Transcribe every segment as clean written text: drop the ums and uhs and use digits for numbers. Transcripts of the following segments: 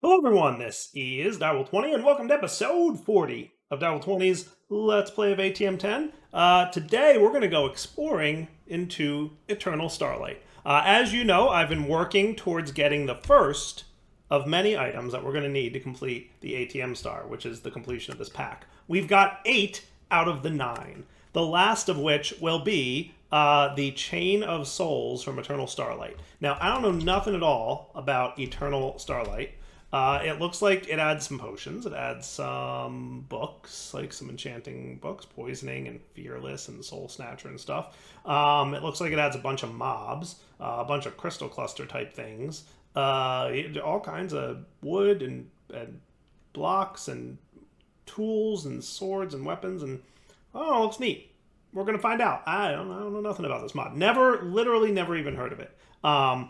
Hello everyone, this is Darwell20 and welcome to episode 40 of Darwell20's Let's Play of ATM10. Today we're going to go exploring into Eternal Starlight. As you know, I've been working towards getting the first of many items that we're going to need to complete the ATM star, which is the completion of this pack. We've got 8 out of the 9, the last of which will be the Chain of Souls from Eternal Starlight. Now, I don't know nothing at all about Eternal Starlight. It looks like it adds some potions. It adds some books, like some enchanting books, Poisoning and Fearless and Soul Snatcher and stuff. It looks like it adds a bunch of mobs, a bunch of crystal cluster type things, all kinds of wood and blocks and tools and swords and weapons, and oh, it looks neat. We're gonna find out. I don't know nothing about this mod. Literally never even heard of it. But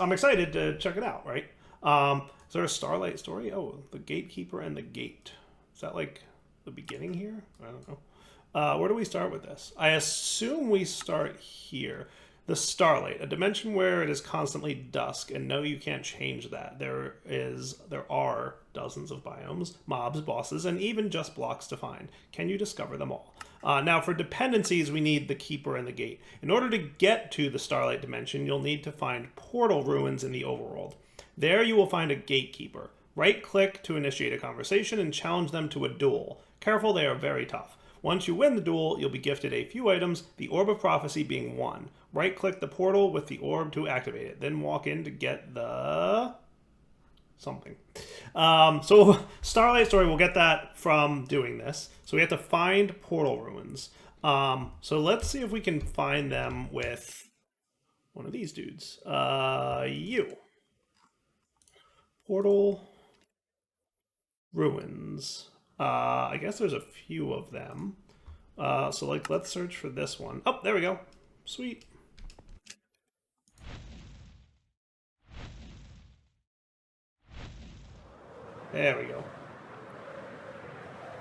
I'm excited to check it out, right? Is there a Starlight story? Oh, the Gatekeeper and the Gate. Is that like the beginning here? I don't know. Where do we start with this? I assume we start here. The Starlight, a dimension where it is constantly dusk, and no, you can't change that. There are dozens of biomes, mobs, bosses, and even just blocks to find. Can you discover them all? Now, for dependencies, we need the Keeper and the Gate. In order to get to the Starlight dimension, you'll need to find portal ruins in the overworld. There you will find a Gatekeeper. Right-click to initiate a conversation and challenge them to a duel. Careful, they are very tough. Once you win the duel, you'll be gifted a few items, the Orb of Prophecy being one. Right-click the portal with the orb to activate it. Then walk in to get the something. So Starlight Story, we'll get that from doing this. So we have to find portal ruins. So let's see if we can find them with one of these dudes. You. Portal ruins. I guess there's a few of them. So like, let's search for this one. Oh, there we go. Sweet. There we go.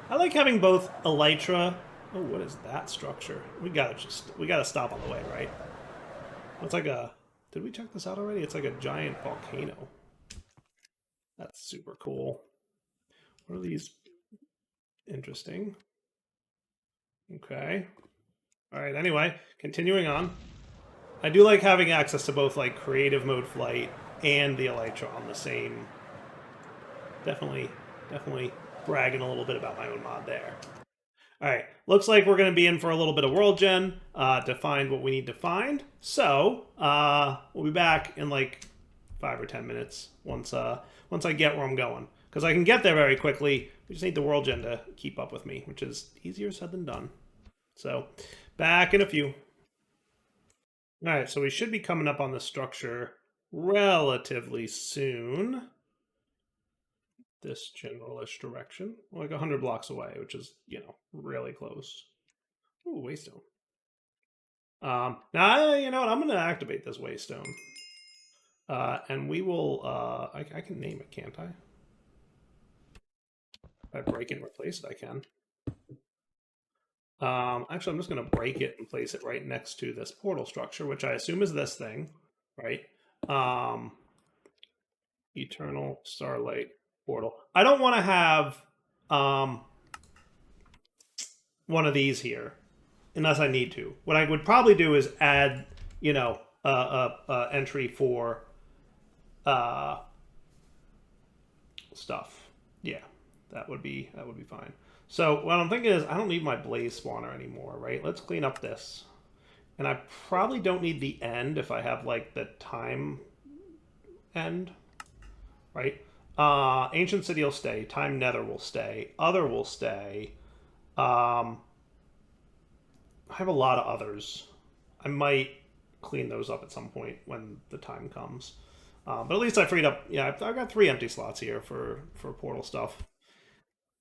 I like having both elytra. Oh, what is that structure? We gotta stop on the way, right? It's like a. Did we check this out already? It's like a giant volcano. That's super cool. What are these? Interesting. Okay. All right. Anyway, continuing on. I do like having access to both like creative mode flight and the elytra on the same. Definitely bragging a little bit about my own mod there. All right. Looks like we're going to be in for a little bit of world gen to find what we need to find. So we'll be back in like 5 or 10 minutes once I get where I'm going. Because I can get there very quickly. We just need the world gen to keep up with me, which is easier said than done. So, back in a few. Alright, so we should be coming up on the structure relatively soon. This generalish direction. Like 100 blocks away, which is, really close. Ooh, waystone. Now, you know what? I'm going to activate this waystone. And we will, I can name it, can't I? If I break it and replace it, I can. Actually, I'm just going to break it and place it right next to this portal structure, which I assume is this thing, right? Eternal Starlight portal. I don't want to have one of these here, unless I need to. What I would probably do is add, entry for stuff. Yeah, that would be fine. So what I'm thinking is I don't need my blaze spawner anymore, right? Let's clean up this. And I probably don't need the end if I have like the time end, right? Ancient City will stay. Time Nether will stay. Other will stay. I have a lot of others. I might clean those up at some point when the time comes. But at least I freed up. Yeah, I've got 3 empty slots here for portal stuff.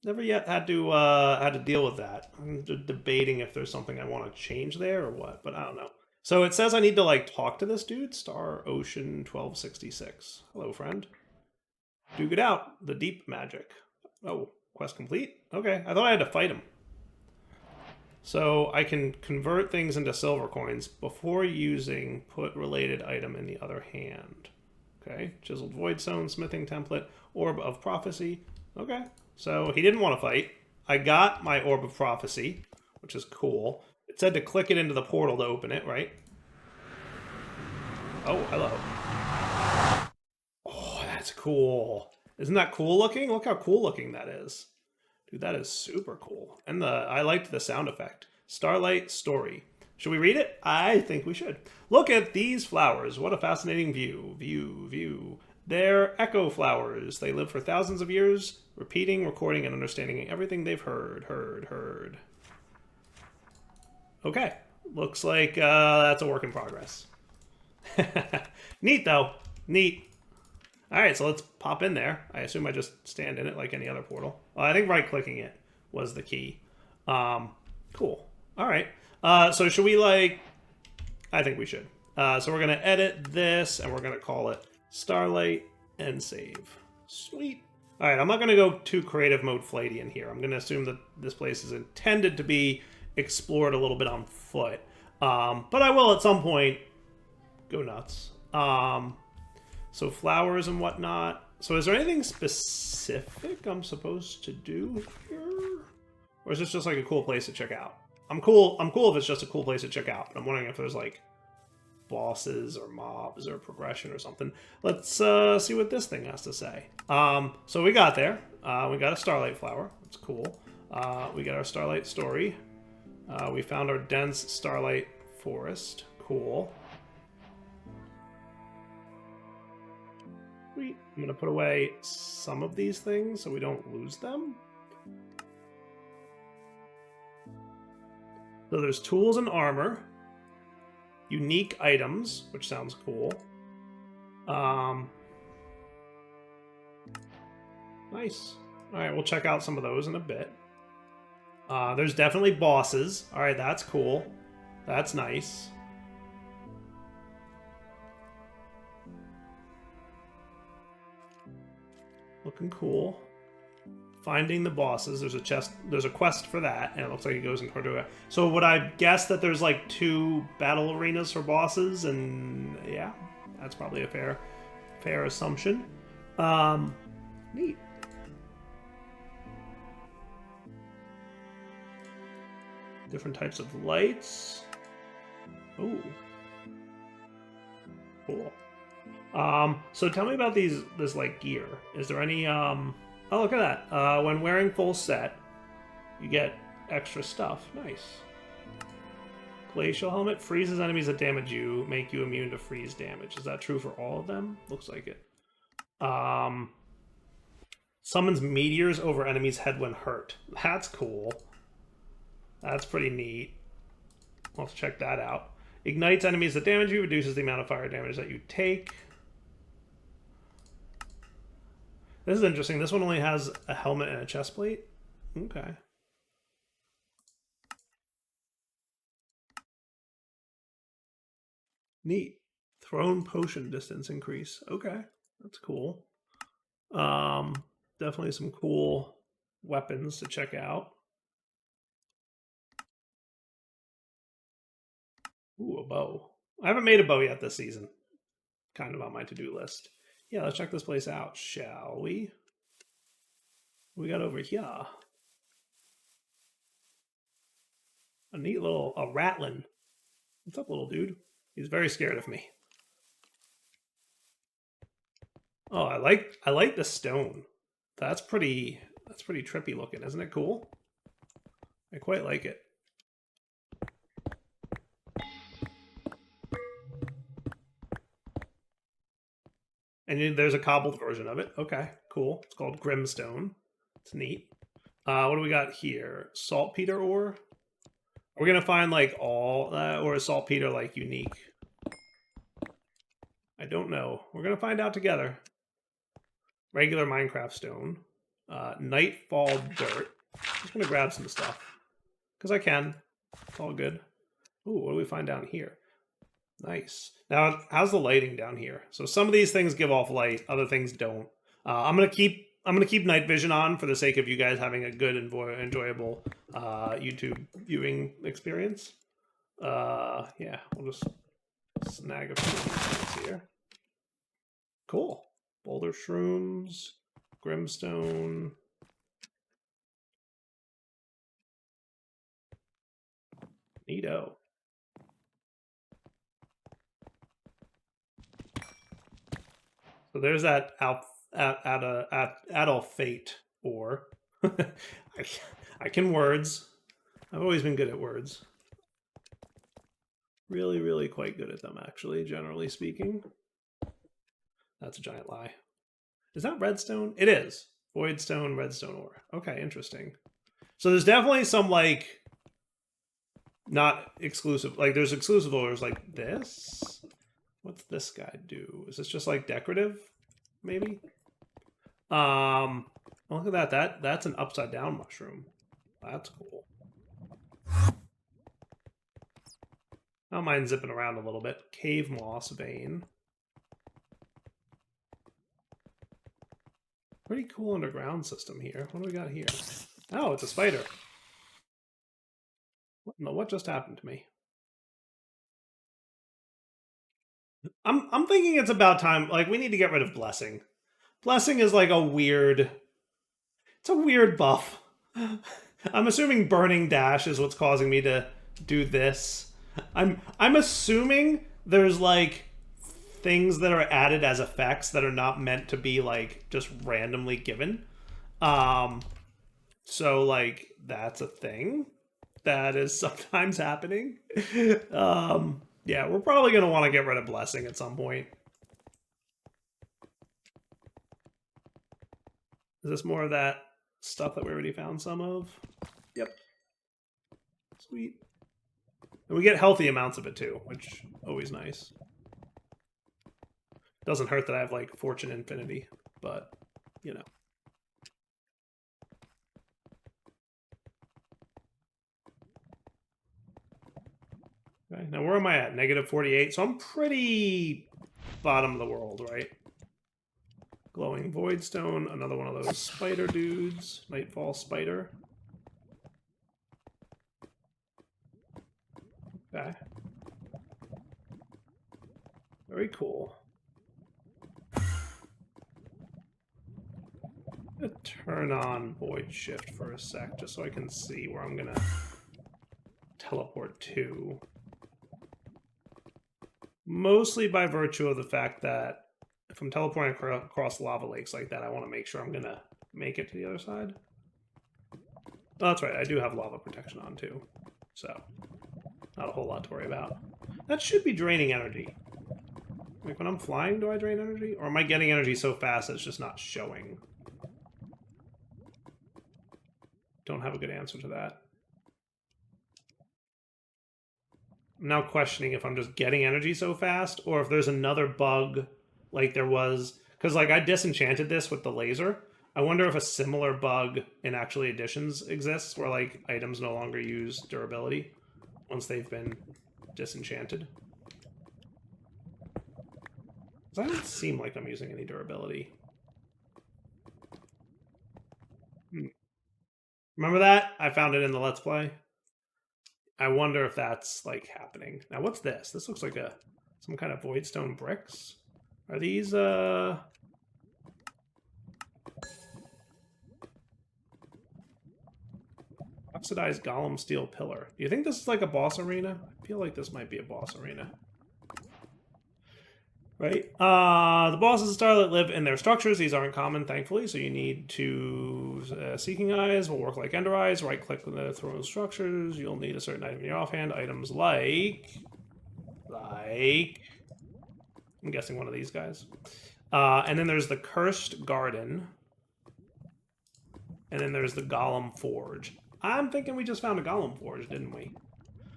Never yet had to deal with that. I'm debating if there's something I want to change there or what, but I don't know. So it says I need to like talk to this dude, Star Ocean 1266. Hello, friend. Duke it out. The deep magic. Oh, quest complete. Okay, I thought I had to fight him. So I can convert things into silver coins before using put related item in the other hand. Okay, chiseled void stone, smithing template, orb of prophecy. Okay, so he didn't want to fight. I got my orb of prophecy, which is cool. It said to click it into the portal to open it, right? Oh, hello. Oh, that's cool. Isn't that cool looking? Look how cool looking that is. Dude, that is super cool. And I liked the sound effect. Starlight story. Should we read it? I think we should. Look at these flowers. What a fascinating view. View. They're echo flowers. They live for thousands of years, repeating, recording, and understanding everything they've heard. Okay. Looks like that's a work in progress. Neat, though. Neat. All right, so let's pop in there. I assume I just stand in it like any other portal. I think right-clicking it was the key. Cool. All right. So should we, like... I think we should. So we're going to edit this, and we're going to call it Starlight and save. Sweet. All right, I'm not going to go too creative mode flighty in here. I'm going to assume that this place is intended to be explored a little bit on foot. But I will, at some point, go nuts. So flowers and whatnot. So is there anything specific I'm supposed to do here? Or is this just like a cool place to check out? I'm cool if it's just a cool place to check out. But I'm wondering if there's like bosses or mobs or progression or something. Let's see what this thing has to say. So we got there. We got a starlight flower. That's cool. We got our starlight story. We found our dense starlight forest. Cool. Sweet. I'm going to put away some of these things so we don't lose them. So there's tools and armor. Unique items, which sounds cool. Nice. Alright, we'll check out some of those in a bit. There's definitely bosses. Alright, that's cool. That's nice. Looking cool. Finding the bosses. There's a chest. There's a quest for that, and it looks like it goes in Cordova. So would I guess that there's like 2 battle arenas for bosses, and yeah, that's probably a fair assumption. Neat. Different types of lights. Ooh. Cool. So tell me about this like gear. Is there any, oh, look at that. When wearing full set, you get extra stuff. Nice. Glacial helmet freezes enemies that damage you, make you immune to freeze damage. Is that true for all of them? Looks like it. Summons meteors over enemies' head when hurt. That's cool. That's pretty neat. I'll have to check that out. Ignites enemies that damage you, reduces the amount of fire damage that you take. This is interesting. This one only has a helmet and a chest plate. Okay. Neat. Thrown potion distance increase. Okay. That's cool. Definitely some cool weapons to check out. Ooh, a bow. I haven't made a bow yet this season. Kind of on my to-do list. Yeah, let's check this place out, shall we? What we got over here? A neat little, a ratlin. What's up, little dude? He's very scared of me. Oh, I like the stone. That's pretty trippy looking, isn't it cool? I quite like it. And there's a cobbled version of it. Okay, cool. It's called Grimstone. It's neat. What do we got here? Saltpeter ore? Are we going to find, like, all that? Or is saltpeter, like, unique? I don't know. We're going to find out together. Regular Minecraft stone. Nightfall dirt. Just going to grab some stuff. Because I can. It's all good. Ooh, what do we find down here? Nice. Now, how's the lighting down here? So some of these things give off light, other things don't. I'm gonna keep night vision on for the sake of you guys having a good and enjoyable YouTube viewing experience. Yeah, we'll just snag a few things here. Cool. Boulder shrooms, Grimstone. Neato. So there's that Adolf Fate ore. I can words. I've always been good at words. Really, really quite good at them, actually, generally speaking. That's a giant lie. Is that redstone? It is. Voidstone, redstone ore. Okay, interesting. So there's definitely some, like, not exclusive. Like, there's exclusive ores like this. What's this guy do? Is this just, like, decorative? Maybe? Look at that. That's an upside down mushroom. That's cool. I don't mind zipping around a little bit. Cave moss vein. Pretty cool underground system here. What do we got here? Oh, it's a spider. What just happened to me? I'm thinking it's about time. Like, we need to get rid of blessing. Blessing is like a weird. It's a weird buff. I'm assuming burning dash is what's causing me to do this. I'm assuming there's like things that are added as effects that are not meant to be like just randomly given. So like that's a thing that is sometimes happening. Yeah, we're probably gonna want to get rid of blessing at some point. Is this more of that stuff that we already found some of? Yep. Sweet. And we get healthy amounts of it too, which always nice. Doesn't hurt that I have like Fortune Infinity, but you know. Okay, now where am I at? Negative 48. So I'm pretty bottom of the world, right? Glowing Voidstone, another one of those spider dudes. Nightfall Spider. Okay. Very cool. I'm gonna turn on Void Shift for a sec, just so I can see where I'm gonna teleport to. Mostly by virtue of the fact that if I'm teleporting across lava lakes like that, I want to make sure I'm gonna make it to the other side. Oh, that's right, I do have lava protection on too, so not a whole lot to worry about. That should be draining energy. Like when I'm flying, do I drain energy? Or am I getting energy so fast that it's just not showing? Don't have a good answer to that. I'm now questioning if I'm just getting energy so fast or if there's another bug like there was. Because like I disenchanted this with the laser. I wonder if a similar bug in actually additions exists where like items no longer use durability once they've been disenchanted. Because I don't seem like I'm using any durability. Remember that? I found it in the Let's Play. I wonder if that's like happening. Now what's this? This looks like some kind of voidstone bricks. Are these oxidized golem steel pillar? Do you think this is like a boss arena? I feel like this might be a boss arena. Right? The bosses of Starlight live in their structures. These aren't common, thankfully, so you need to... Seeking Eyes will work like Ender Eyes. Right-click on the throne structures. You'll need a certain item in your offhand. Items like... I'm guessing one of these guys. And then there's the Cursed Garden. And then there's the Golem Forge. I'm thinking we just found a Golem Forge, didn't we?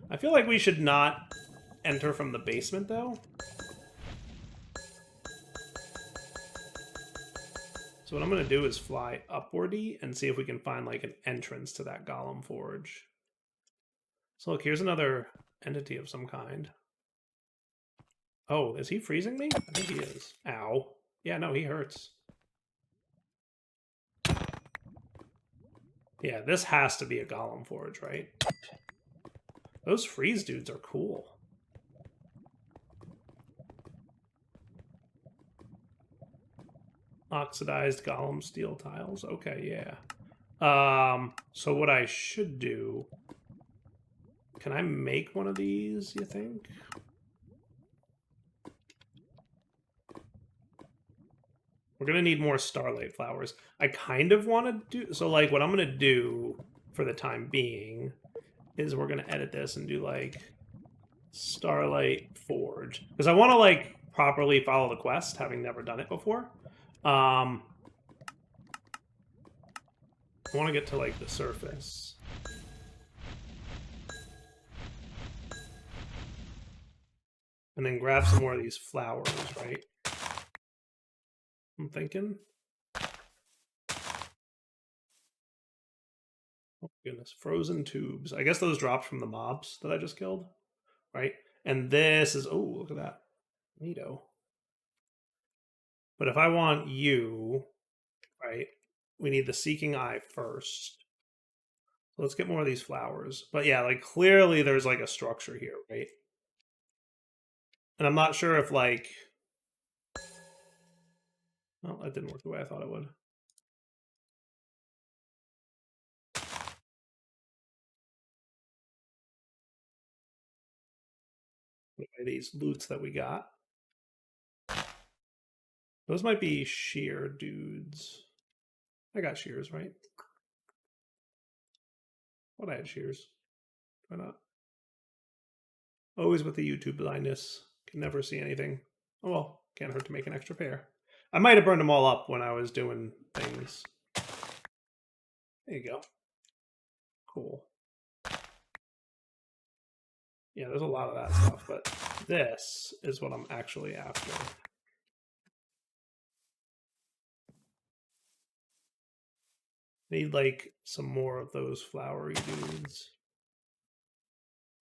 I feel like we should not enter from the basement, though. So what I'm going to do is fly upwardy and see if we can find like an entrance to that Golem Forge. So look, here's another entity of some kind. Oh, is he freezing me? I think he is. Ow. Yeah, no, he hurts. Yeah, this has to be a Golem Forge, right? Those freeze dudes are cool. Oxidized golem steel tiles. Okay, yeah. So what I should do... Can I make one of these, you think? We're going to need more Starlight flowers. I kind of want to do... So, like, what I'm going to do for the time being is we're going to edit this and do, like, Starlight Forge. Because I want to, like, properly follow the quest, having never done it before. I want to get to, like, the surface. And then grab some more of these flowers, right? I'm thinking. Oh, goodness. Frozen tubes. I guess those dropped from the mobs that I just killed, right? And this is... Oh, look at that. Neato. But if I want you, right, we need the Seeking Eye first. So let's get more of these flowers. But yeah, like, clearly there's, like, a structure here, right? And I'm not sure if, like... Well, that didn't work the way I thought it would. These loots that we got. Those might be shear dudes. I got shears, right? What, I had shears? Why not? Always with the YouTube blindness. Can never see anything. Oh well, can't hurt to make an extra pair. I might have burned them all up when I was doing things. There you go. Cool. Yeah, there's a lot of that stuff, but this is what I'm actually after. Need, like, some more of those flowery dudes.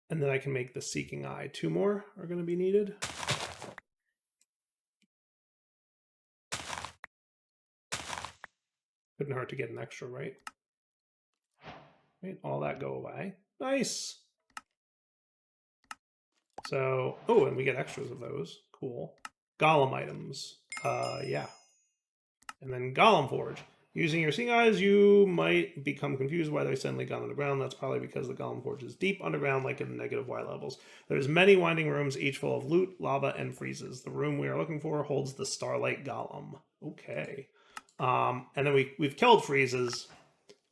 And then I can make the Seeking Eye. 2 more are going to be needed. Couldn't hurt to get an extra, right? Right, all that go away. Nice! So, oh, and we get extras of those. Cool. Golem items. Yeah. And then Golem Forge. Using your seeing eyes, you might become confused why they suddenly gone underground. That's probably because the Golem Forge is deep underground, like in negative Y levels. There's many winding rooms, each full of loot, lava, and freezes. The room we are looking for holds the Starlight Golem. Okay. And then we've killed freezes.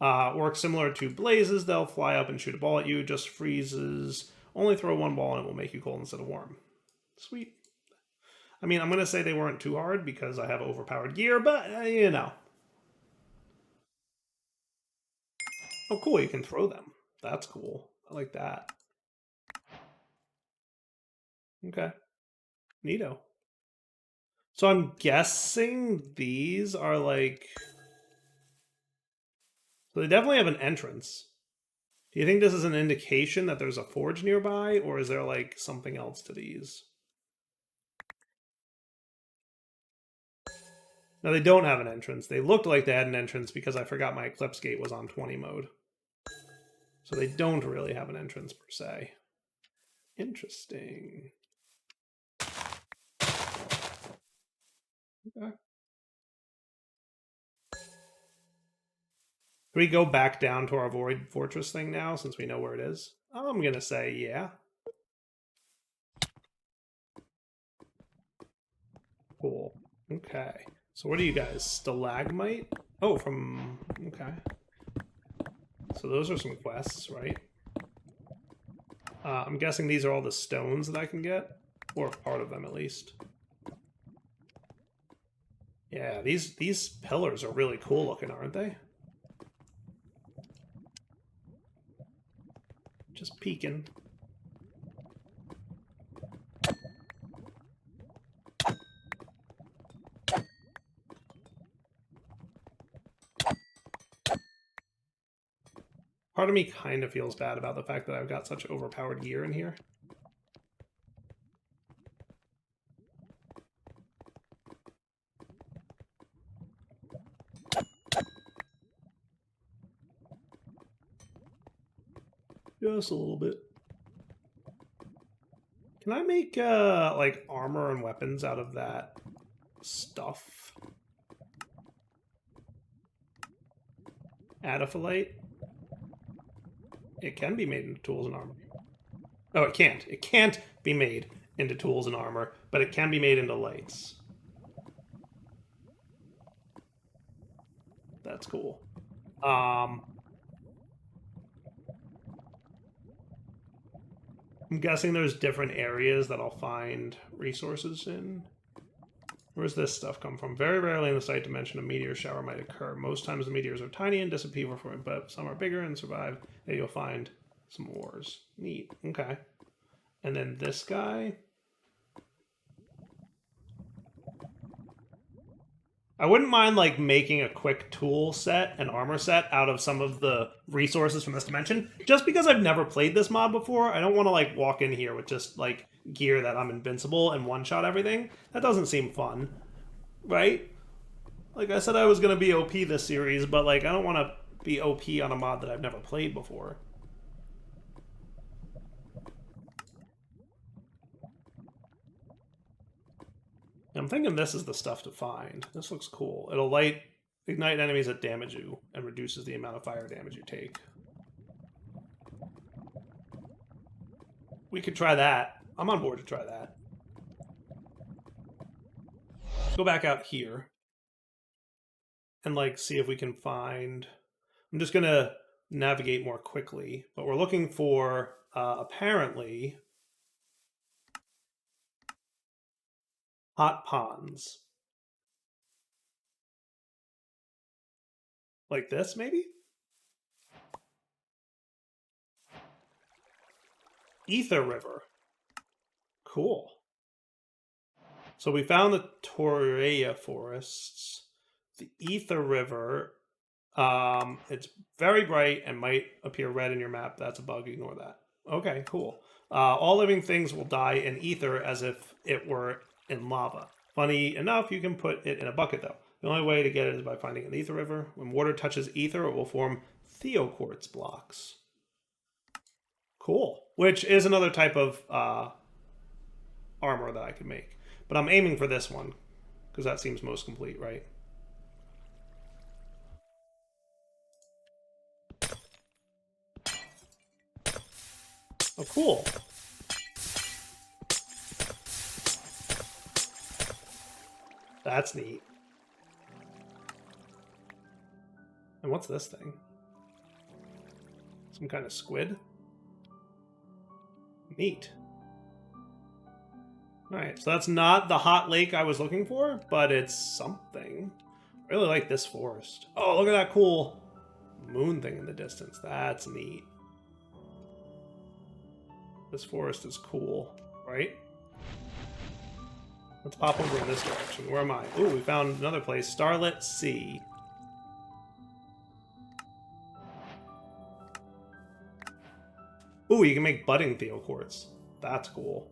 Works similar to blazes. They'll fly up and shoot a ball at you. Just freezes. Only throw 1 ball and it will make you cold instead of warm. Sweet. I mean, I'm going to say they weren't too hard because I have overpowered gear, but, you know. Oh, cool, you can throw them. That's cool. I like that. Okay. Neato. So I'm guessing these are, like... So they definitely have an entrance. Do you think this is an indication that there's a forge nearby, or is there, like, something else to these? No, they don't have an entrance. They looked like they had an entrance because I forgot my Eclipse Gate was on 20 mode. So they don't really have an entrance per se. Interesting. Okay. Can we go back down to our Void Fortress thing now, since we know where it is? I'm going to say yeah. Cool. Okay. So what are you guys? Stalagmite? Oh, from... Okay. So those are some quests, right? I'm guessing these are all the stones that I can get. Or part of them, at least. Yeah, these pillars are really cool looking, aren't they? Just peeking. Part of me kind of feels bad about the fact that I've got such overpowered gear in here. Just a little bit. Can I make, like, armor and weapons out of that stuff? Adafilite. It can be made into tools and armor. Oh, it can't. It can't be made into tools and armor, but it can be made into lights. That's cool. I'm guessing there's different areas that I'll find resources in. Where's this stuff come from? Very rarely in the site dimension a meteor shower might occur. Most times the meteors are tiny and disappear before, but some are bigger and survive. There you'll find some ores. Neat. Okay. And then this guy. I wouldn't mind like making a quick tool set and armor set out of some of the resources from this dimension. Just because I've never played this mod before, I don't want to like walk in here with just like gear that I'm invincible and one-shot everything. That doesn't seem fun, right? Like I said, I was going to be OP this series, but like I don't want to be OP on a mod that I've never played before. I'm thinking this is the stuff to find. This looks cool. It'll ignite enemies that damage you and reduces the amount of fire damage you take. We could try that. I'm on board to try that. Let's go back out here and like see if we can find... I'm just gonna navigate more quickly, but we're looking for apparently hot ponds. Like this, maybe? Ether River. Cool. So we found the Torreya forests. The Ether River, it's very bright and might appear red in your map. That's a bug, ignore that. Okay, cool. All living things will die in ether as if it were in lava. Funny enough, you can put it in a bucket though. The only way to get it is by finding an ether river. When water touches ether, it will form theoquartz blocks. Cool. Which is another type of armor that I could make. But I'm aiming for this one, because that seems most complete, right? Oh, cool. That's neat. And what's this thing? Some kind of squid? Neat. Alright, so that's not the hot lake I was looking for, but it's something. I really like this forest. Oh, look at that cool moon thing in the distance. That's neat. This forest is cool, right? Let's pop over in this direction. Where am I? Ooh, we found another place. Starlight Sea. Ooh, you can make budding theoquartz. That's cool.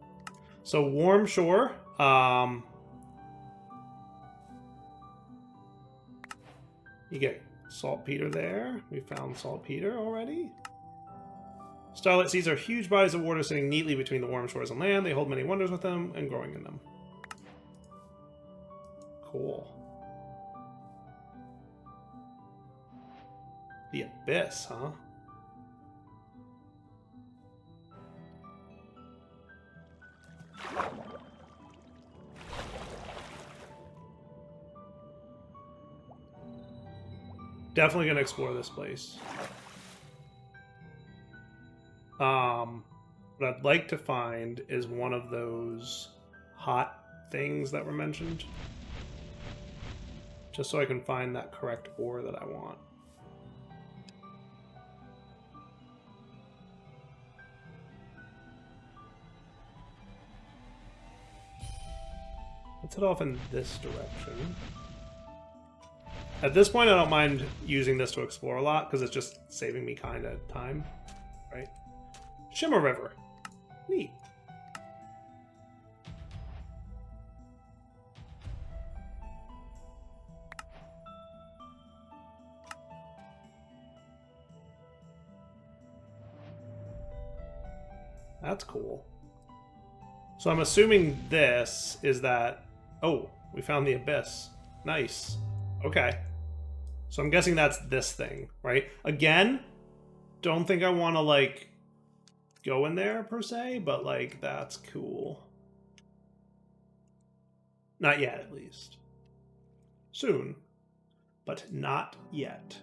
So warm shore. You get saltpeter there. We found saltpeter already. Starlight seas are huge bodies of water sitting neatly between the warm shores and land. They hold many wonders with them and growing in them. Cool. The abyss, huh? Definitely gonna explore this place. What I'd like to find is one of those hot things that were mentioned. Just so I can find that correct ore that I want. Let's head off in this direction. At this point, I don't mind using this to explore a lot, because it's just saving me kind of time, right? Shimmer River. Neat. That's cool. So I'm assuming this is that... Oh, we found the abyss. Nice. Okay. So I'm guessing that's this thing, right? Again, don't think I want to, like, go in there, per se, but, like, that's cool. Not yet, at least. Soon. But not yet.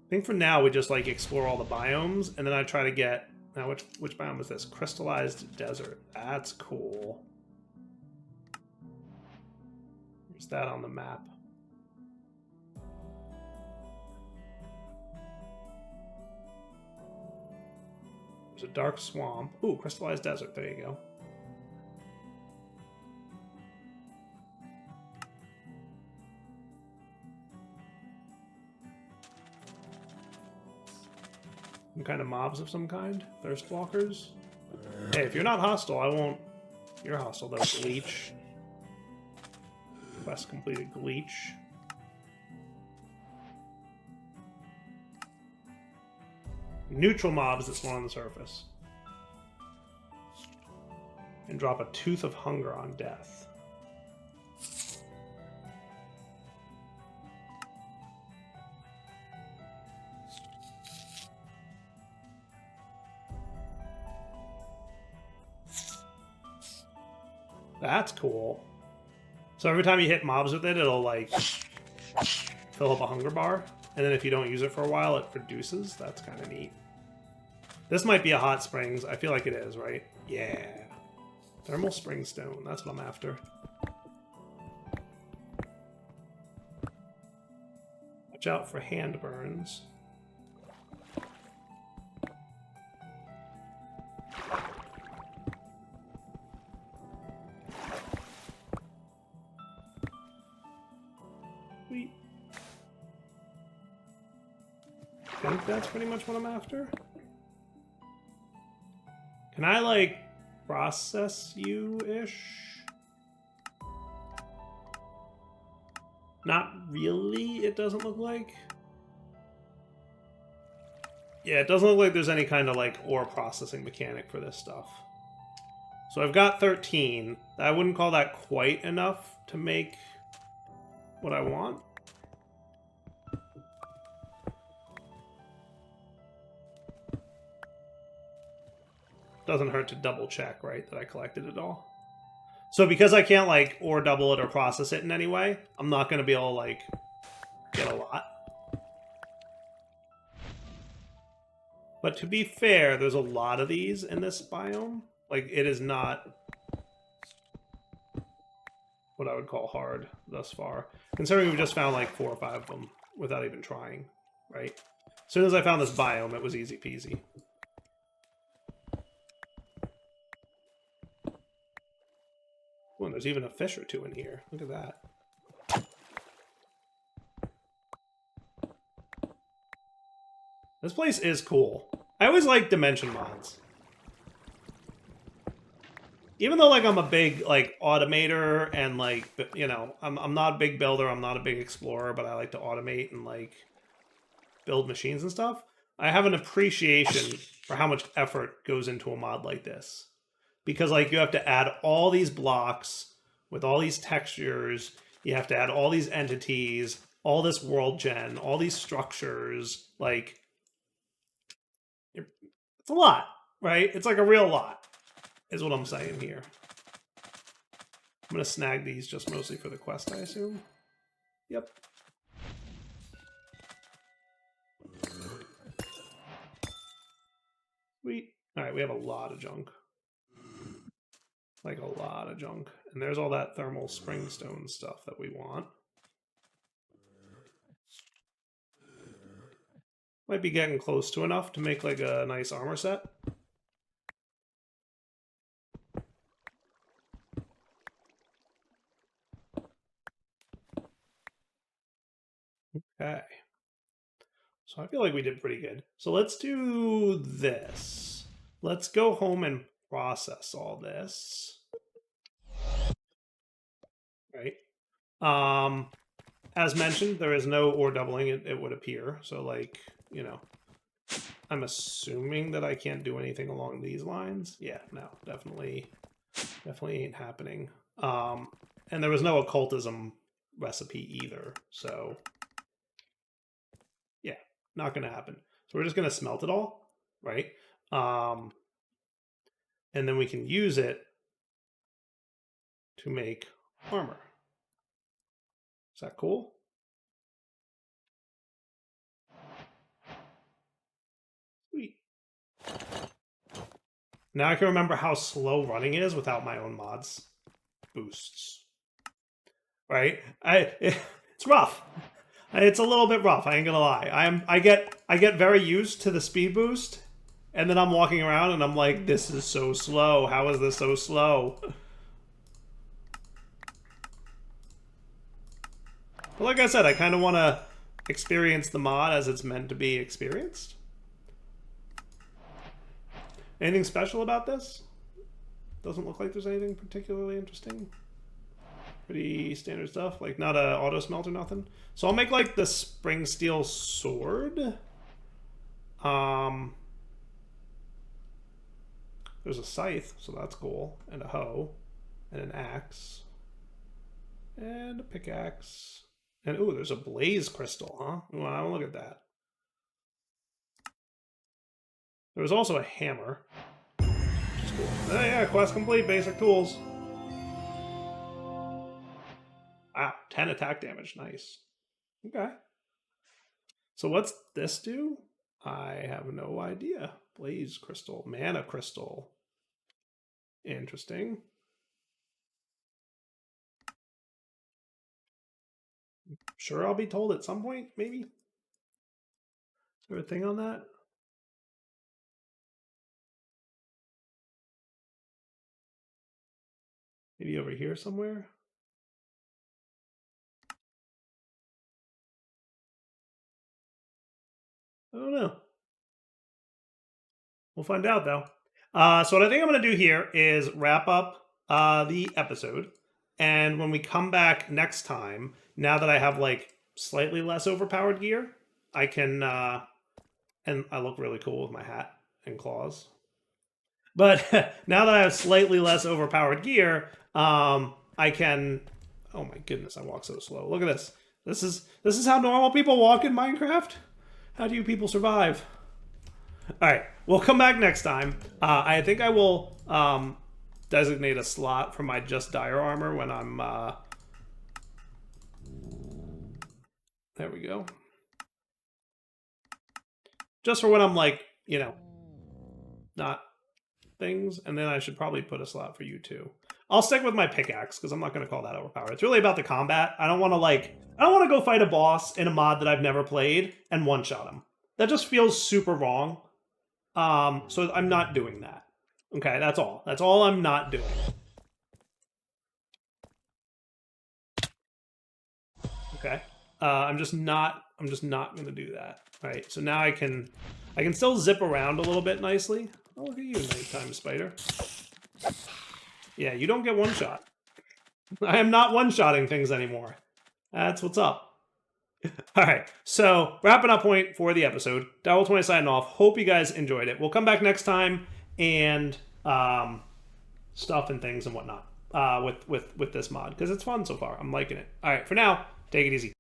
I think for now we just, like, explore all the biomes, and then I try to get... Now, which biome is this? Crystallized Desert. That's cool. Where's that on the map? There's a dark swamp. Ooh, Crystallized Desert. There you go. Some kind of mobs of some kind? Thirst walkers? Hey, if you're not hostile, I won't... You're hostile, though. Gleech. Quest completed. Gleech. Neutral mobs that spawn on the surface. And drop a Tooth of Hunger on death. That's cool. So every time you hit mobs with it, it'll, like, fill up a hunger bar. And then if you don't use it for a while, it reduces. That's kind of neat. This might be a hot springs. I feel like it is, right? Yeah. Thermal spring stone. That's what I'm after. Watch out for hand burns. Sweet. I think that's pretty much what I'm after. Can I, like, process you-ish? Not really, it doesn't look like. Yeah, it doesn't look like there's any kind of, like, ore processing mechanic for this stuff. So I've got 13. I wouldn't call that quite enough to make what I want. Doesn't hurt to double check, right, that I collected it all. So because I can't, like, ore double it or process it in any way, I'm not going to be able to, like, get a lot. But to be fair, there's a lot of these in this biome. Like, it is not what I would call hard thus far. Considering we've just found, like, 4 or 5 of them without even trying, right? As soon as I found this biome, it was easy peasy. Oh, and there's even a fish or two in here. Look at that. This place is cool. I always like dimension mods. Even though, like, I'm a big, like, automator and, like, you know, I'm not a big builder, I'm not a big explorer, but I like to automate and, like, build machines and stuff. I have an appreciation for how much effort goes into a mod like this. Because, like, you have to add all these blocks with all these textures. You have to add all these entities, all this world gen, all these structures. Like, it's a lot, right? It's like a real lot, is what I'm saying here. I'm going to snag these just mostly for the quest, I assume. Yep. Sweet. All right, we have a lot of junk. Like, a lot of junk. And there's all that thermal springstone stuff that we want. Might be getting close to enough to make, like, a nice armor set. Okay. So I feel like we did pretty good. So let's do this. Let's go home and process all this. Right. As mentioned, there is no ore doubling, it would appear. So, like, you know, I'm assuming that I can't do anything along these lines. Yeah, no, definitely ain't happening. And there was no occultism recipe either. So yeah, not going to happen. So we're just going to smelt it all, right? And then we can use it to make armor. Is that cool? Sweet. Now I can remember how slow running is without my own mods boosts. Right? It's rough. It's a little bit rough, I ain't gonna lie. I get very used to the speed boost, and then I'm walking around and I'm like, this is so slow. How is this so slow? But like I said, I kind of want to experience the mod as it's meant to be experienced. Anything special about this? Doesn't look like there's anything particularly interesting. Pretty standard stuff, like not a auto smelt or nothing. So I'll make like the spring steel sword. There's a scythe, so that's cool, and a hoe, and an axe, and a pickaxe, and ooh, there's a blaze crystal, huh? Wow, look at that. There was also a hammer, which is cool. Oh, yeah, quest complete, basic tools. Wow, 10 attack damage, nice. Okay. So what's this do? I have no idea. Blaze crystal, mana crystal. Interesting. Sure, I'll be told at some point, maybe? Is there a thing on that? Maybe over here somewhere? I don't know. We'll find out, though. So what I think I'm going to do here is wrap up the episode. And when we come back next time, now that I have, like, slightly less overpowered gear, I can... and I look really cool with my hat and claws. But now that I have slightly less overpowered gear, I can... Oh my goodness, I walk so slow. Look at this. This is how normal people walk in Minecraft. How do you people survive? All right, we'll come back next time. I think I will designate a slot for my Just Dire armor when I'm... There we go. Just for when I'm like, you know, not things. And then I should probably put a slot for you too. I'll stick with my pickaxe because I'm not going to call that overpowered. It's really about the combat. I don't want to go fight a boss in a mod that I've never played and one-shot him. That just feels super wrong. So I'm not doing that. Okay, that's all. That's all I'm not doing. Okay. I'm just not going to do that. All right. So now I can still zip around a little bit nicely. Oh, look at you, nighttime spider. Yeah, you don't get one shot. I am not one-shotting things anymore. That's what's up. All right, so wrapping up point for the episode. Devil20 signing off. Hope you guys enjoyed it. We'll come back next time and stuff and things and whatnot with this mod because it's fun so far. I'm liking it. All right, for now, take it easy.